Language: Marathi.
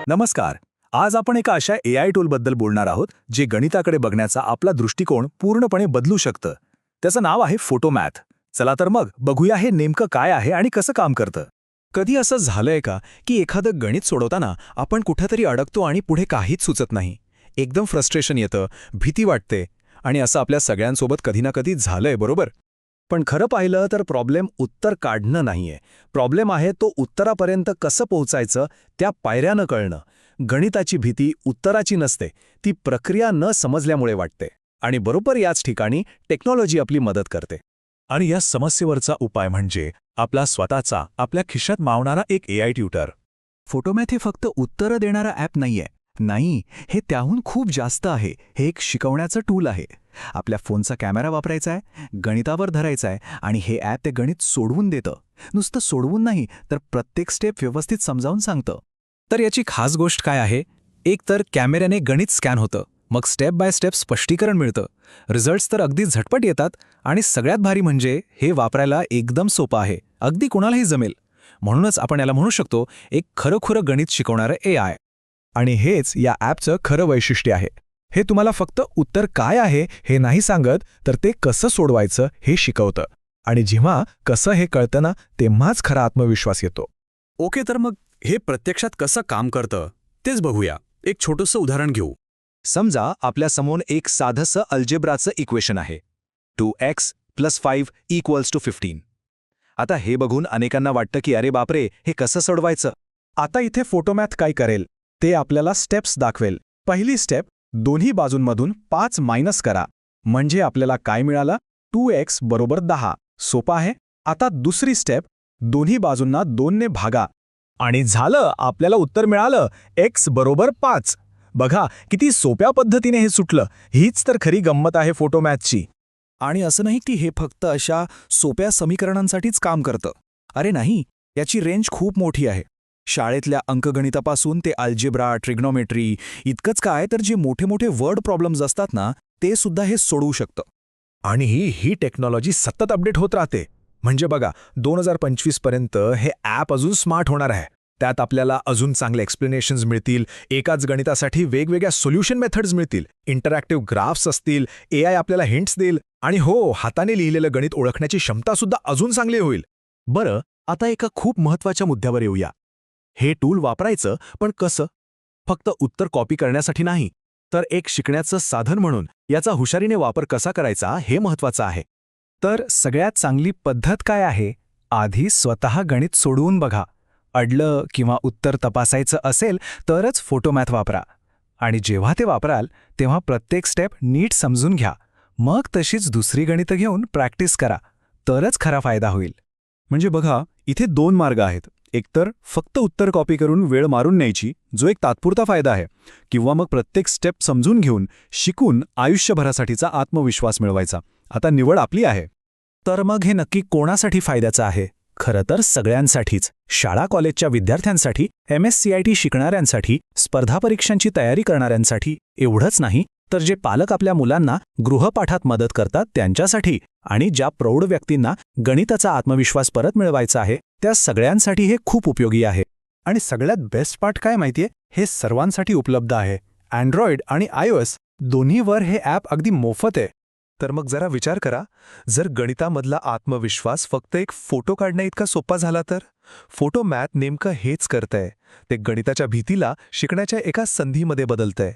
नमस्कार. आज आपण एका अशा AI टूलबद्दल बोलणार आहोत जे गणिताकडे बघण्याचा आपला दृष्टिकोन पूर्णपणे बदलू शकतं. त्याचं नाव आहे फोटोमॅथ. चला तर मग बघूया हे नेमकं काय आहे आणि कसं काम करतं. कधी असं झालंय का की एखादं गणित सोडवताना आपण कुठेतरी अडकतो आणि पुढे काहीच सुचत नाही? एकदम फ्रस्ट्रेशन येतं, भीती वाटते आणि असं आपल्या सगळ्यांसोबत कधी ना कधी झालंय, बरोबर? पण खरं पाहिलं तर प्रॉब्लेम उत्तर काढणं नाहीये. प्रॉब्लेम आहे तो उत्तरापर्यंत कसं पोहोचायचं त्या पायऱ्यानं कळणं. गणिताची भीती उत्तराची नसते, ती प्रक्रिया न समजल्यामुळे वाटते. आणि बरोबर याच ठिकाणी टेक्नॉलॉजी आपली मदत करते. आणि या समस्येवरचा उपाय म्हणजे आपला स्वतःचा, आपल्या खिशात मावणारा एक AI ट्युटर. फोटोमॅथ हे फक्त उत्तरं देणारा ॲप नाहीये. नाही, हे त्याहून खूप जास्त आहे. हे एक शिकवण्याचं टूल आहे. आपल्या फोनचा कॅमेरा वापरायचा आहे, गणितावर धरायचा आहे आणि हे ॲप ते गणित सोडवून देतं. नुसतं सोडवून नाही, तर प्रत्येक स्टेप व्यवस्थित समजावून सांगतं. तर याची खास गोष्ट काय आहे? एक तर कॅमेऱ्याने गणित स्कॅन होतं, मग स्टेप बाय स्टेप स्पष्टीकरण मिळतं. रिझल्ट्स तर अगदी झटपट येतात आणि सगळ्यात भारी म्हणजे हे वापरायला एकदम सोपं आहे. अगदी कुणालाही जमेल. म्हणूनच आपण याला म्हणू शकतो एक खरोखरं गणित शिकवणारं AI. आणि हेच या ॲपचं खरं वैशिष्ट्य आहे. हे तुम्हाला फक्त उत्तर काय आहे हे नाही सांगत, तर ते कसं सोडवायचं हे शिकवतं. आणि जेव्हा कसं हे कळतं ना, तेव्हाच खरा आत्मविश्वास येतो. ओके, तर मग हे प्रत्यक्षात कसं काम करतं तेच बघूया. एक छोटंसं उदाहरण घेऊ. समजा आपल्यासमोर एक साधंसं अल्जेब्राचं इक्वेशन आहे. 2x + 5 = 15. आता हे बघून अनेकांना वाटतं की अरे बापरे, हे कसं सोडवायचं? आता इथे फोटोमॅथ काय करेल ते आपल्याला स्टेप्स दाखवेल. पहिली स्टेप, दोन्ही बाजूंमधून 5 मायनस करा. म्हणजे आपल्याला काय मिळालं? 2x = 10. सोपं आहे. आता दुसरी स्टेप, दोन्ही बाजूंना 2 ने भागा. आणि झालं, आपल्याला उत्तर मिळालं, x = 5. बघा किती सोप्या पद्धतीने हे सुटलं. हीच तर खरी गंमत आहे फोटोमॅथची. आणि असं नाही की हे फक्त अशा सोप्या समीकरणांसाठीच काम करतं. अरे नाही, याची रेंज खूप मोठी आहे. शाळेतल्या अंकगणितापासून ते अल्जेब्रा, ट्रिग्नोमेट्री इतकंच काय तर जे मोठे मोठे वर्ड प्रॉब्लेम्स असतात ना, ते सुद्धा हे सोडवू शकतं. आणि ही टेक्नॉलॉजी सतत अपडेट होत राहते. म्हणजे बघा, 2025 पर्यंत हे ॲप अजून स्मार्ट होणार आहे. त्यात आपल्याला अजून चांगले एक्सप्लेनेशन्स मिळतील, एकाच गणितासाठी वेगवेगळ्या सोल्युशन मेथड्स मिळतील, इंटरॅक्टिव्ह ग्राफ्स असतील, AI आपल्याला हिंट्स देईल आणि हो, हाताने लिहिलेलं गणित ओळखण्याची क्षमतासुद्धा अजून चांगली होईल. बरं, आता एका खूप महत्त्वाच्या मुद्द्यावर येऊया. हे टूल वापरायचं पण कसं? फक्त उत्तर कॉपी करण्यासाठी नाही, तर एक शिकण्याचं साधन म्हणून याचा हुशारीने वापर कसा करायचा हे महत्त्वाचं आहे. तर सगळ्यात चांगली पद्धत काय आहे? आधी स्वतः गणित सोडवून बघा. अडलं किंवा उत्तर तपासायचं असेल तरच फोटोमॅथ वापरा. आणि जेव्हा ते वापराल तेव्हा प्रत्येक स्टेप नीट समजून घ्या. मग तशीच दुसरी गणितं घेऊन प्रॅक्टिस करा. तरच खरा फायदा होईल. म्हणजे बघा, इथे 2 मार्ग आहेत. एकतर फक्त उत्तर कॉपी करून वेळ मारून न्यायची, जो एक तात्पुरता फायदा आहे, किंवा मग प्रत्येक स्टेप समजून घेऊन, शिकून आयुष्यभरासाठीचा आत्मविश्वास मिळवायचा. आता निवड आपली आहे. तर मग हे नक्की कोणासाठी फायद्याचं आहे? खरं तर सगळ्यांसाठीच. शाळा कॉलेजच्या विद्यार्थ्यांसाठी, MSCIT शिकणाऱ्यांसाठी, स्पर्धा परीक्षांची तयारी करणाऱ्यांसाठी. एवढंच नाही तर जे पालक आपल्या मुलांना गृहपाठात मदत करतात त्यांच्यासाठी, आणि ज्या प्रौढ व्यक्तींना गणिताचा आत्मविश्वास परत मिळवायचा आहे त्या सगळ्यांसाठी हे खूप उपयोगी आहे. आणि सगळ्यात बेस्ट पार्ट काय माहितीये? हे सर्वांसाठी उपलब्ध आहे. Android आणि iOS दोन्हीवर हे ॲप अगदी मोफत आहे. तर मग जरा विचार करा, जर गणितामधला आत्मविश्वास फक्त एक फोटो काढण्या इतका सोपा झाला तर? फोटोमॅथ नेमकं हेच करतंय. ते गणिताच्या भीतीला शिकण्याच्या एका संधीमध्ये बदलतंय.